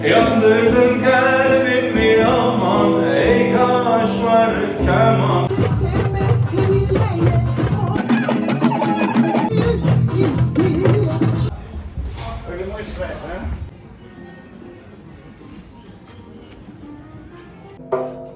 Yandırdın kalbimi aman, ey kaşlar keman.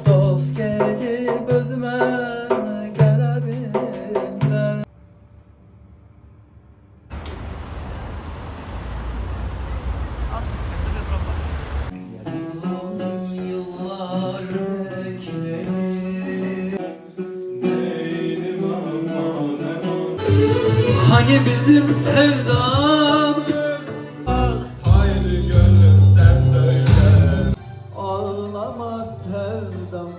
Dost gelip özüme gelebilmez. Uzun yıllar bekledim. Hani bizim sevdam Haydi gönlüm sen söyle. ağlama sevdam.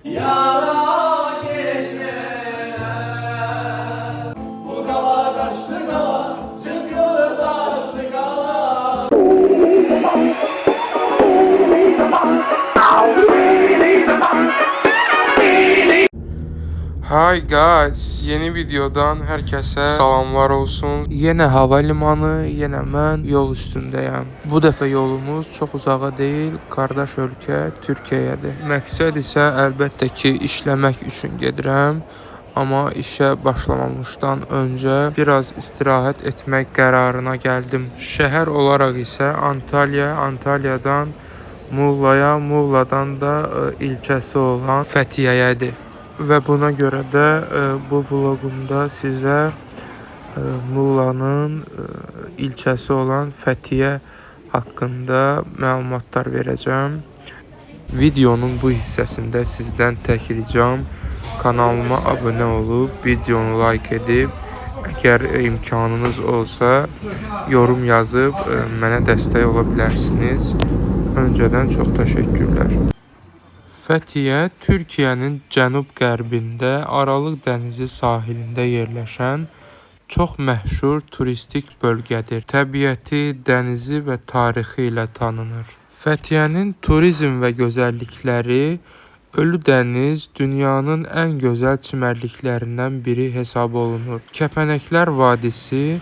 Yara geceler, bu kala kaçtı kala, çıkıyor taştı kala. Hi guys, yeni videodan herkese salamlar olsun. Yenə hava limanı, yenə mən yol üstündəyəm. Bu dəfə yolumuz çox uzağa deyil, qardaş ölkə Türkiyədir. Məqsəd isə əlbəttə ki, işləmək üçün gedirəm. Amma işə başlamamışdan öncə biraz istirahət etmək qərarına gəldim. Şəhər olaraq isə Antalya, Antalyadan Muğlaya, Muğladan da ilçəsi olan Fəthiyəyədir. Və buna görə də bu vloqumda sizə Muğlanın ilçəsi olan Fəthiyə haqqında məlumatlar verəcəm. Videonun bu hissəsində sizdən tək ricam kanalıma abunə olub, videonu like edib, əgər imkanınız olsa yorum yazıb mənə dəstək ola bilərsiniz. Öncədən çox təşəkkürlər. Fəthiyə Türkiyənin cənub-qərbində Aralıq dənizi sahilində yerləşən çox məşhur turistik bölgədir. Təbiəti, dənizi və tarixi ilə tanınır. Fəthiyənin turizm və gözəllikləri Ölü dəniz dünyanın ən gözəl çimərliklərindən biri hesab olunur. Kəpənəklər vadisi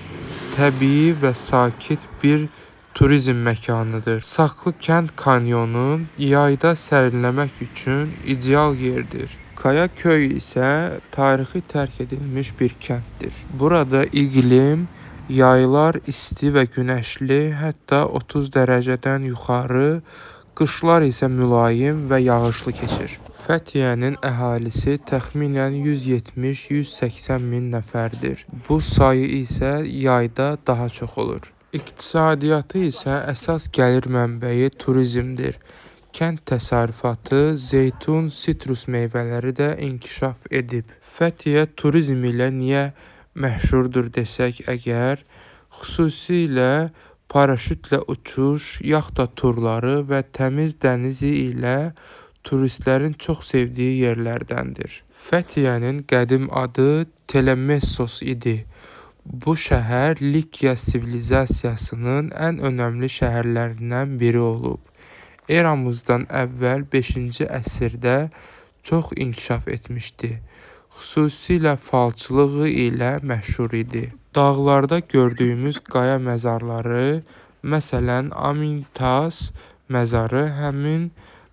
təbii və sakit bir turizm məkanıdır. Saxlı kənd kanyonu yayda sərinləmək üçün ideal yerdir. Kaya köy isə tarixi tərk edilmiş bir kənddir. Burada iqlim, yaylar isti və günəşli, hətta 30 dərəcədən yuxarı, qışlar isə mülayim və yağışlı keçir. Fəthiyənin əhalisi təxminən 170-180 min nəfərdir. Bu sayı isə yayda daha çox olur. İqtisadiyyatı isə əsas gəlir mənbəyi turizmdir. Kənd təsərrüfatı, zeytun, sitrus meyvələri də inkişaf edib. Fəthiyə turizm ilə niyə məşhurdur desək əgər, xüsusilə paraşütlə uçuş, yaxta turları və təmiz dənizi ilə turistlərin çox sevdiyi yerlərdəndir. Fəthiyənin qədim adı Telemessos idi. Bu şəhər Likya sivilizasiyasının ən önəmli şəhərlərindən biri olub. Eramızdan əvvəl 5-ci əsrdə çox inkişaf etmişdi. Xüsusilə falçılığı ilə məşhur idi. Dağlarda gördüyümüz qaya məzarları, məsələn Amintas məzarı həmin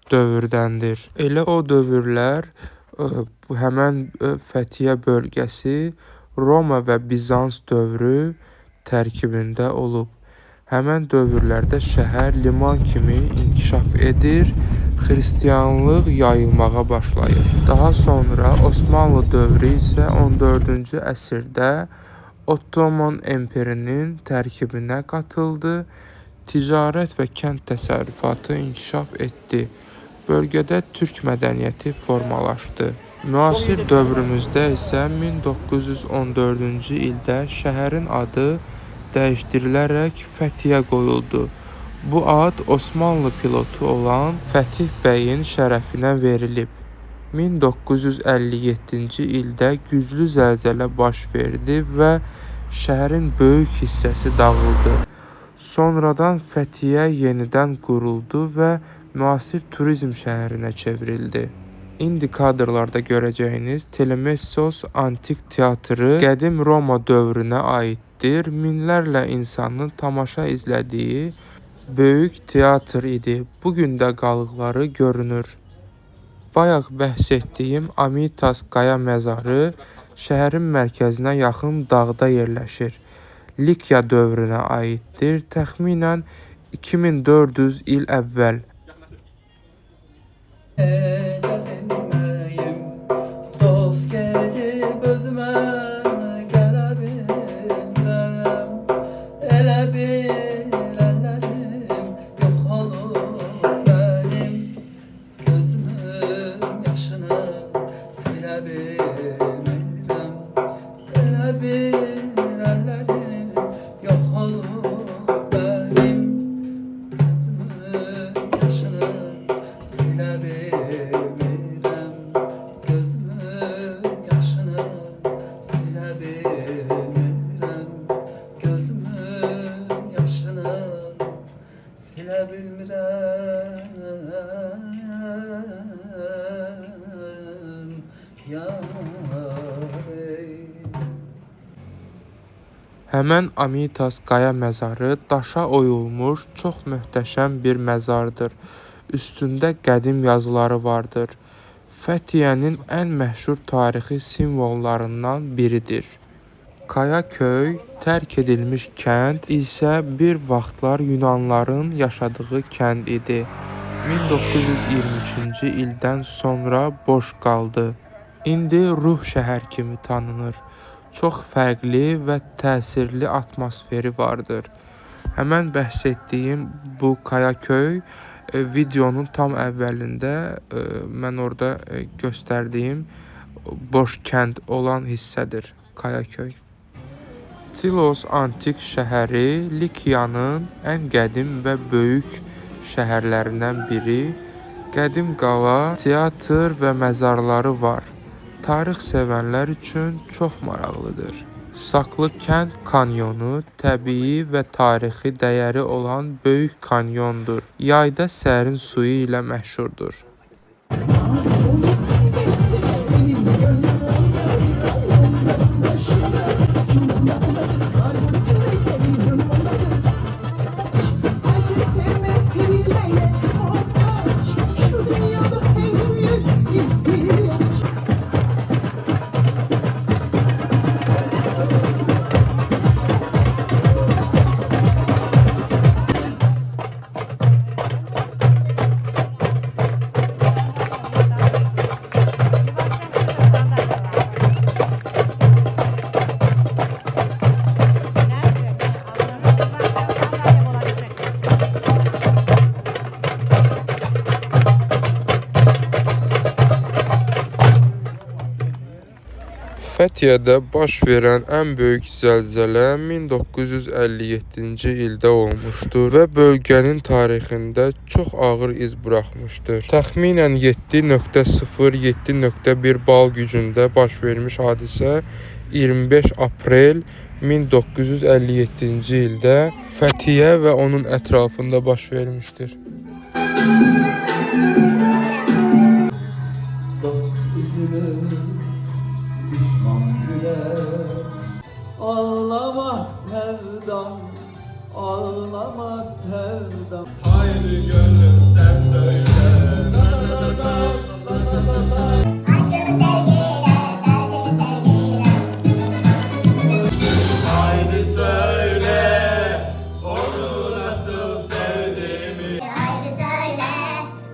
dövrdəndir. Elə o dövrlər həmən Fəthiyə bölgəsi Roma və Bizans dövrü tərkibində olub. Həmən dövrlərdə şəhər liman kimi inkişaf edir, xristianlıq yayılmağa başlayır. Daha sonra Osmanlı dövrü isə 14-cü əsrdə Ottoman imperinin tərkibinə qatıldı, ticarət və kənd təsərrüfatı inkişaf etdi. Bölgədə türk mədəniyyəti formalaşdı. Müasir dövrümüzdə isə 1914-cü ildə şəhərin adı dəyişdirilərək Fəthiyə qoyuldu. Bu ad Osmanlı pilotu olan Fətih bəyin şərəfinə verilib. 1957-ci ildə güclü zəlzələ baş verdi və şəhərin böyük hissəsi dağıldı. Sonradan Fəthiyə yenidən quruldu və müasir turizm şəhərinə çevrildi. İndi kadrlarda görəcəyiniz Telemessos antik teatrı qədim Roma dövrünə aiddir. aiddir. Minlərlə insanın tamaşa izlədiyi böyük teatr idi. Bu gün də qalıqları görünür. Bayaq bəhs etdiyim Amitas qaya məzarı şəhərin mərkəzinə yaxın dağda yerləşir. Likya dövrünə aiddir. Təxminən 2400 il əvvəl. Gelmeyim, dost gedib özümə gələ bilməm. Elə bil əllərim yox olub mənim, gözümün yaşını silə bilmirəm. Elə bil əllərim yox olub mənim, gözümün yaşını silə bilmirəm. Gözümün yaşını silə bilmirəm. Gözümün yaşını silə bilmirəm. Yar ey. Həmən Amitas qaya məzarı daşa oyulmuş çox möhtəşəm bir məzardır. Üstündə qədim yazıları vardır. Fəthiyənin ən məşhur tarixi simvollarından biridir. Kaya köy, tərk edilmiş kənd isə bir vaxtlar Yunanların yaşadığı kənd idi. 1923-cü ildən sonra boş qaldı. İndi ruh şəhər kimi tanınır. Çox fərqli və təsirli atmosferi vardır. Həmən bəhs etdiyim bu Kaya köy videonun tam əvvəlində mən orada göstərdiyim boş kənd olan hissədir Kaya köy. Tilos antik şəhəri Likyanın ən qədim və böyük şəhərlərindən biri. Qədim qala, teatr və məzarları var. Tarix sevənlər üçün çox maraqlıdır. Saklı kənd kanyonu təbii və tarixi dəyəri olan böyük kanyondur. Yayda sərin suyu ilə məşhurdur. Fəthiyədə baş verən ən böyük zəlzələ 1957-ci ildə olmuşdur və bölgənin tarixində çox ağır iz buraxmışdır. Təxminən 7.0-7.1 bal gücündə baş vermiş hadisə 25 aprel 1957-ci ildə Fəthiyə və onun ətrafında baş vermişdir. Dost üzülür, düşman güler. Ağlama sevdam, ağlama sevdam. Haydi gönlüm sen söyle. Haydi söyle, onu nasıl sevdiğimi. Haydi söyle,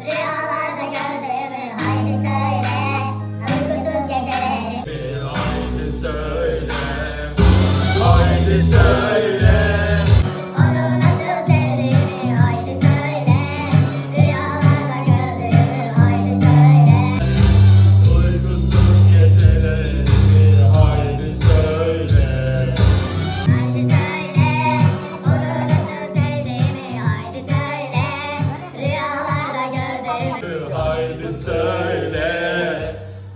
rüyalarda gördüğümü. Haydi söyle, uykusuz geceleri. Haydi söyle, haydi söyle. Onu nasıl sevdiğimi. Haydi söyle, rüyalarda gördüğümü. Haydi söyle. Uykusuz gecelerimi haydi söyle. Haydi söyle, onu nasıl sevdiğimi. Haydi söyle, rüyalarda gördüğümü. Haydi söyle,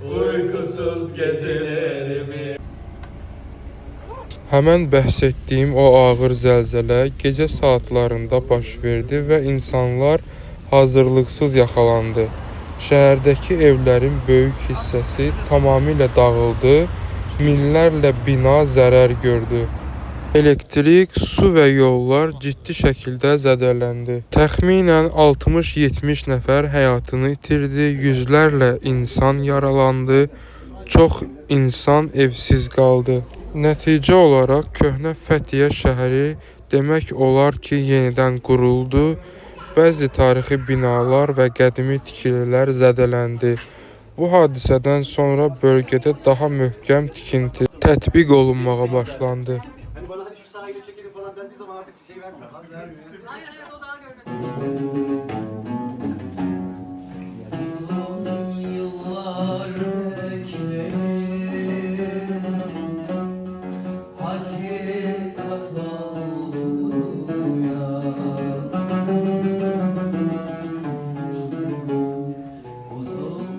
uykusuz gecelerimi. Həmən bəhs etdiyim o ağır zəlzələ gecə saatlarında baş verdi və insanlar hazırlıqsız yaxalandı. Şəhərdəki evlərin böyük hissəsi tamamilə dağıldı, minlərlə bina zərər gördü. Elektrik, su və yollar ciddi şəkildə zədələndi. Təxminən 60-70 nəfər həyatını itirdi, yüzlərlə insan yaralandı, çox insan evsiz qaldı. Nəticə olaraq köhnə Fəthiyə şəhəri demək olar ki, yenidən quruldu. Bəzi tarixi binalar və qədimi tikililər zədələndi. Bu hadisədən sonra bölgədə daha möhkəm tikinti tətbiq olunmağa başlandı. Hani bana hadi şu sahile çekelim falan dendiği zaman artık şey vermiyor. Hayır o daha görmedim. Uzun yıllar bekledim, hakikat oldu ya. Uzun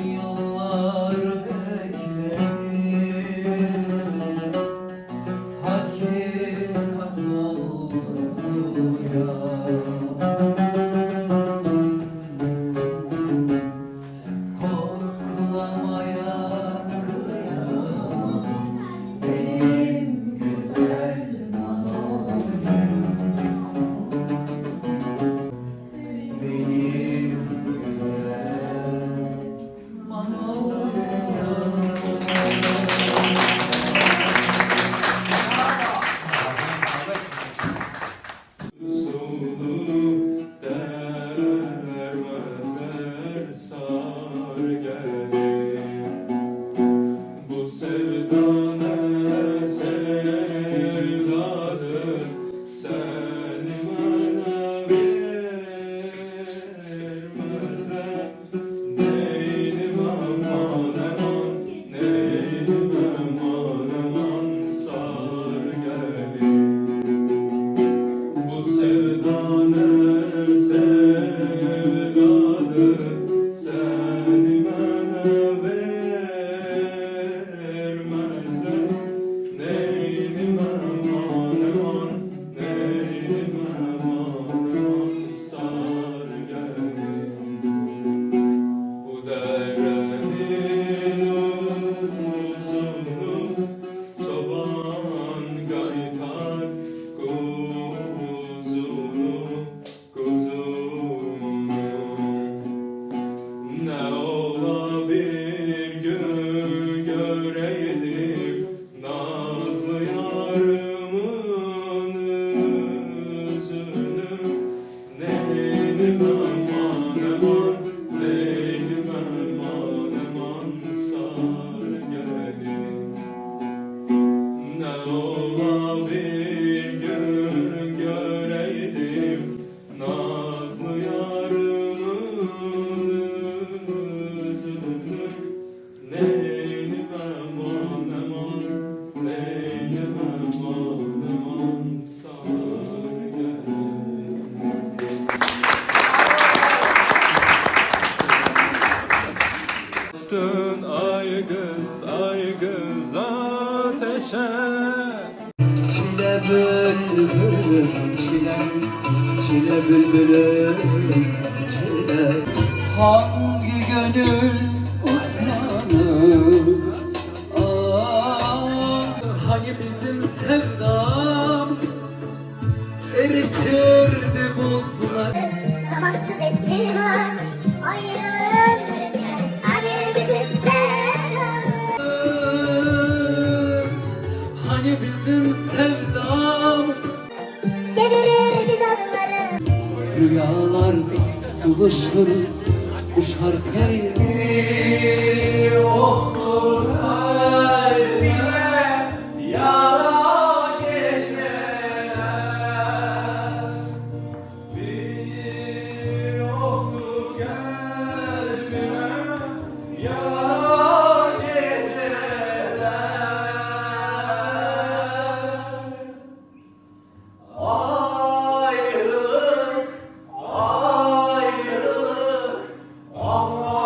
yıllar bekledim, hakikat oldu ya. Koklamaya kıyamam benim güzel Manolya'm. Benim güzel Manolya'm. Sulu dermezer sar geldi. Bu sevda ne sevdadır, seni bana vermezler. Neydim aman aman, neydim aman aman sar geldi. Bu sevda ne sevdadır, seni bana vermezler. Neydim aman aman, neydim aman aman sar geldi. Bu devrenin uzunu çoban kaytar kuzunu kuzunu. Ne ola bir gün göreydim nazlı yarımın yüzünü. Neydim aman aman, neydim aman aman sar geldi. Ne ola bir gün göreydim nazlı yarımın yüzünü. Neydim aman aman, neydim aman aman sar geldi. Dön ay kız ateşe. Çile bülbülüm çile, çile bülbülüm çile. Hangi gönül uzmanı, hani bizim sevdamız eritirdi buzları. Zamansız estirman, ayrılığın rüzgarı. Hadi bizim sevdamız. Hani bizim sevdamız Devirirdi dalları. rüyalarda buluşuruz bu şarkıyla. Olsun kalbime yara geceler. Bir olsun kalbime yara geceler. Ayrılık, ayrılık, ama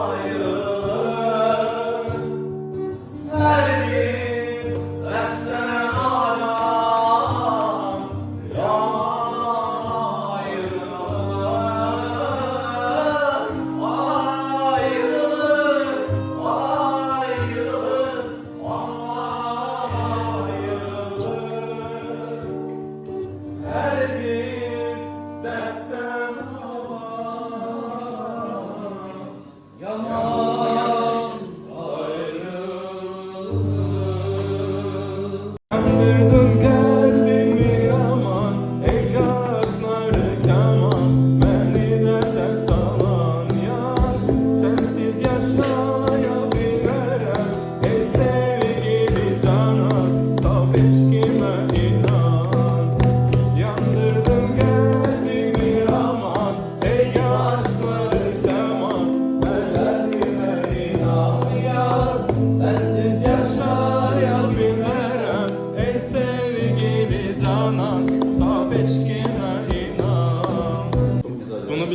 ayrılık.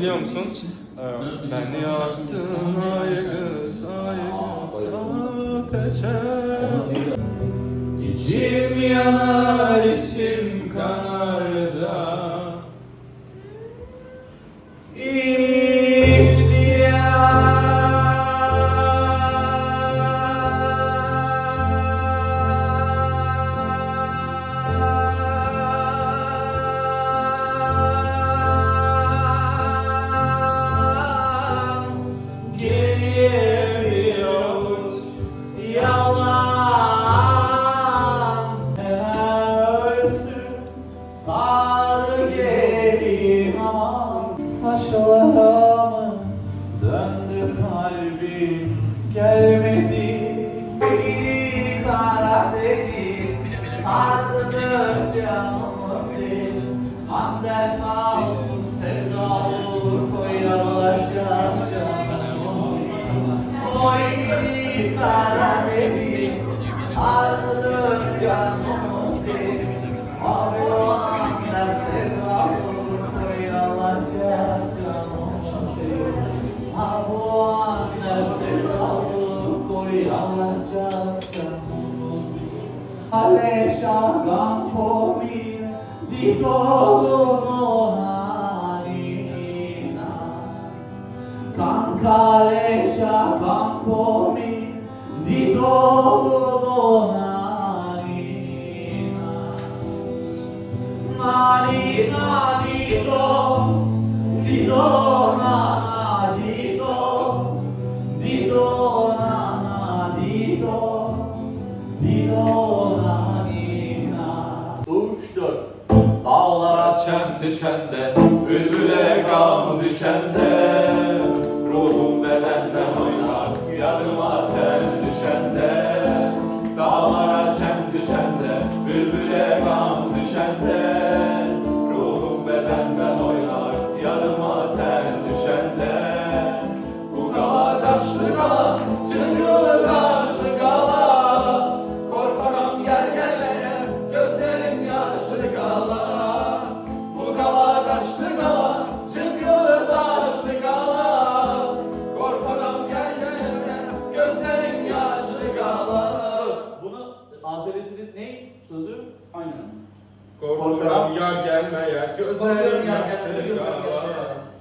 biliyor musun? Beni yaktın ay kız ateşe. İçim yanar, içim kanar da Geriye bir avuç yalan, ölsün sarı gelin aman. Taşlara mı döndü kalbim, gelmedi. Beni Karadeniz sardıdır canımızı. Ander kalsın sevdalı koyalacak canımızı. Oy Karadeniz sardıdır canımızı. Abi o ander sevdalı koyalacak canımızı. Abi o ander sevdalı koyalacak canımızı. Aleşagan komin di dolunu halina. Kankaleşagan komin di dolunu halina. Nani nani do, di do na di do, di do na di do. Üç, dört. Dağlara çem düşende, bülbüle gam düşende, ruhum bedenden oynar, yadıma sen düşende. Dağlara çem düşende, bülbüle gam düşende, ruhum bedenden oynar, yadıma sen düşende. Bu gala taşlı gala, çıngılı taşlı gala. Korkarım gel gelmeye, gözlerim yaşlı gala. Bu gala taşlı gala, çıngılı taşlı gala. Korkarım gel gelmeye, gözlerim yaşlı gala. Bunu Azerisinin ne sözü? Aynen. Korkuram yar gelmeye, gözlerim yaşlı gala.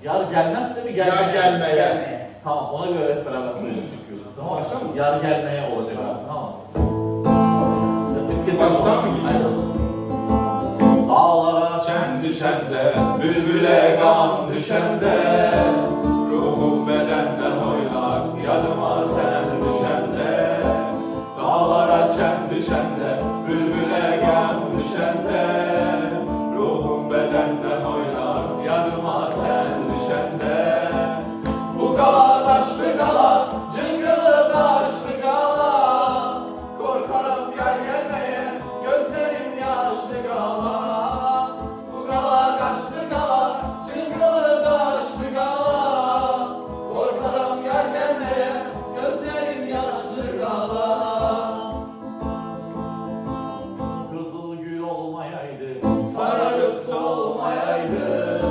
Yar gelmezse mi Yar gelmeye. Tamam, ona göre beraber söyleyeceğim çıkıyordu. Tamam, yar gelmeye olacak abi. Tamam. Biz kesin Baştan mı gidiyor? Aynen. Dağlara Çen düşende, bülbüle gam düşende, ruhum bedenden oynar, yadıma sen düşende. Dağlara çen düşende, bülbüle gam düşende, ruhum bedenden oynar, yadıma sen düşende. Bu gala taşlı gala, cıngılı taşlı gala. Korkarım gel gelmeye, gözlerim yaşlı gala. Bu gala taşlı gala, cıngılı taşlı gala. Korkarım gel gelmeye, gözlerim yaşlı gala. kızıl gül olmayaydı. Sararıp solmayaydı,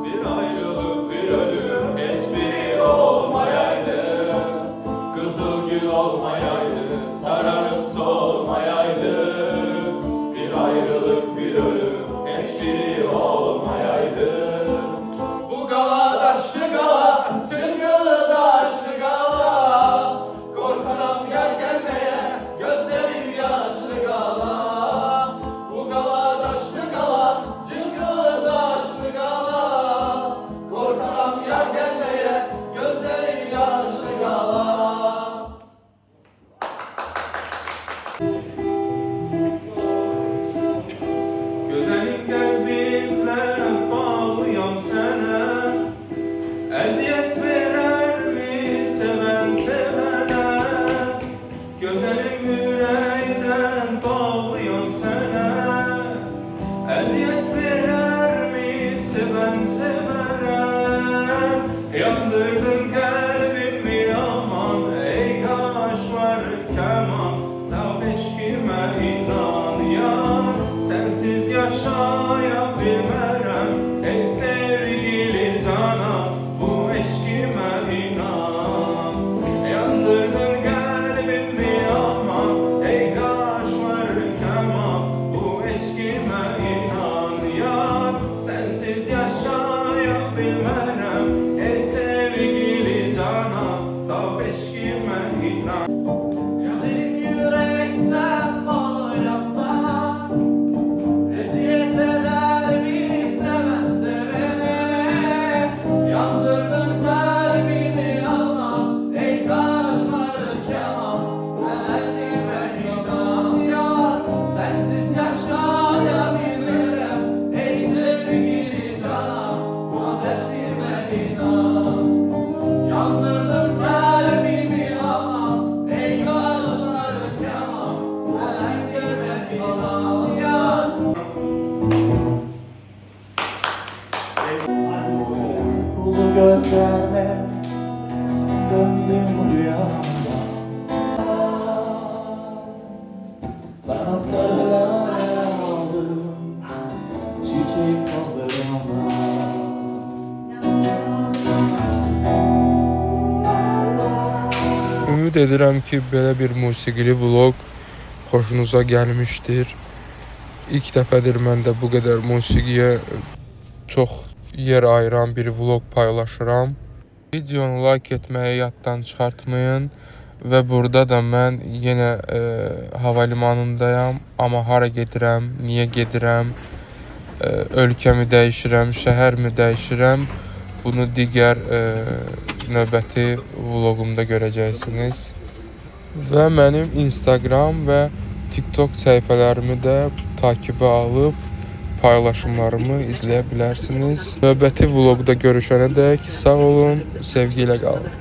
bir ayrılık bir ölüm hiçbiri olmayaydı. Kızıl gül olmayaydı, sararıp solmayaydı, bir ayrılık bir ölüm hiçbiri olmayaydı. Bu gala taşlı gala, çıngılı taşlı gala. Korkarım gel gelmeye, gözlerim yaşlı gala. Bu gala taşlı gala, cıngılı taşlı Sensiz yaşaya bilmərəm. Ey sevgili canım, saf eşkimə inan. Yüzün yürekten bağlayam sana. Eziyet eder bir seven sevene. Yandırdın kalbimi Allah. Ey kaşları keman. Kendime inan yar. Sensiz yaşayabilirim. Ey sevgili canım. Sadece inan. Yandırdın kalbimi Allah. Ey kaşları keman. Kendime inan yar. Kulu gözlerle döndüm rüyamda. Sana sarılamadım çiçek pazarında. Ümid edirəm ki, belə bir musiqili vlog xoşunuza gəlmişdir. İlk dəfədir mən də bu qədər musiqiyə çox yer ayıran bir vlog paylaşıram. Videonu like etməyi yaddan çıxartmayın və burada da mən yenə havalimanındayam, amma hara gedirəm, niyə gedirəm, ölkəmi dəyişirəm, şəhərmi dəyişirəm, bunu digər növbəti vloqumda görəcəksiniz. Və mənim Instagram və TikTok səhifələrimi də takibə alıb paylaşımlarımı izləyə bilərsiniz. Növbəti vloqda görüşənədək sağ olun, sevgi ilə qalın.